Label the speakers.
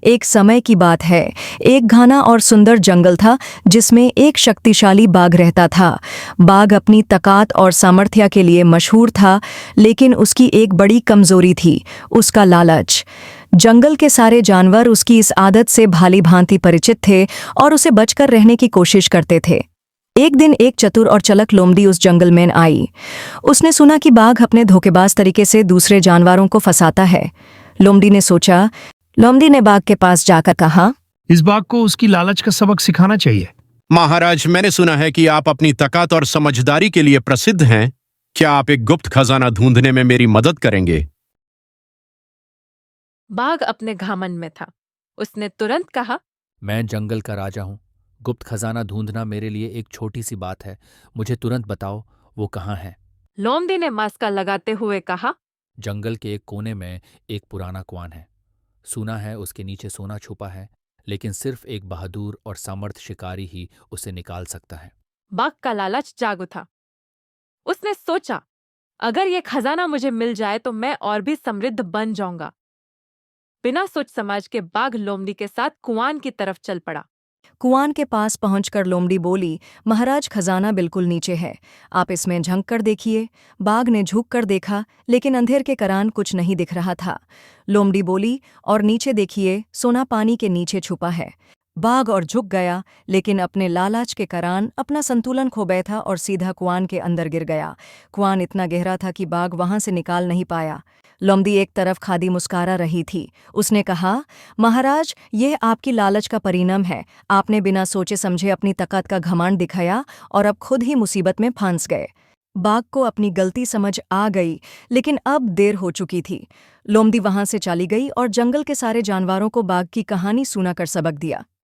Speaker 1: एक समय की बात है। एक घना और सुंदर जंगल था जिसमें एक शक्तिशाली बाघ रहता था। बाघ अपनी ताकत और सामर्थ्य के लिए मशहूर था, लेकिन उसकी एक बड़ी कमजोरी थी, उसका लालच। जंगल के सारे जानवर उसकी इस आदत से भाली भांति परिचित थे और उसे बचकर रहने की कोशिश करते थे। एक दिन एक चतुर और चलक लोमड़ी उस जंगल में आई। उसने सुना कि बाघ अपने धोखेबाज तरीके से दूसरे जानवरों को फंसाता है। लोमड़ी ने सोचा। लोमड़ी ने बाघ के पास जाकर कहा,
Speaker 2: इस बाघ को उसकी लालच का सबक सिखाना चाहिए।
Speaker 3: महाराज, मैंने सुना है कि आप अपनी ताकत और समझदारी के लिए प्रसिद्ध हैं। क्या आप एक गुप्त खजाना ढूंढने में मेरी मदद करेंगे?
Speaker 4: बाघ अपने घमंड में था। उसने तुरंत कहा,
Speaker 5: मैं जंगल का राजा हूँ। गुप्त खजाना ढूंढना मेरे लिए एक छोटी सी बात है। मुझे तुरंत बताओ वो कहाँ है।
Speaker 4: लोमड़ी ने मास्का लगाते हुए कहा,
Speaker 5: जंगल के एक कोने में एक पुराना कुआं है। सुना है उसके नीचे सोना छुपा है, लेकिन सिर्फ एक बहादुर और समर्थ शिकारी ही उसे निकाल सकता है।
Speaker 4: बाघ का लालच जाग उठा। उसने सोचा, अगर ये खजाना मुझे मिल जाए तो मैं और भी समृद्ध बन जाऊंगा। बिना सोच समझ के बाघ लोमड़ी के साथ कुआं की तरफ चल पड़ा।
Speaker 1: कुआं के पास पहुंचकर लोमड़ी बोली, महाराज, खजाना बिल्कुल नीचे है, आप इसमें झांक कर देखिए। बाघ ने झुक कर देखा, लेकिन अंधेर के कारण कुछ नहीं दिख रहा था। लोमड़ी बोली, और नीचे देखिए, सोना पानी के नीचे छुपा है। बाघ और झुक गया, लेकिन अपने लालच के कारण अपना संतुलन खो बैठा और सीधा कुआं के अंदर गिर गया। कुआं इतना गहरा था कि बाघ वहां से निकाल नहीं पाया। लोमड़ी एक तरफ खादी मुस्कारा रही थी। उसने कहा, महाराज, यह आपकी लालच का परिणाम है। आपने बिना सोचे समझे अपनी ताकत का घमंड दिखाया और अब खुद ही मुसीबत में फंस गए। बाघ को अपनी गलती समझ आ गई, लेकिन अब देर हो चुकी थी। लोमड़ी वहां से चली गई और जंगल के सारे जानवरों को बाघ की कहानी सुनाकर सबक दिया।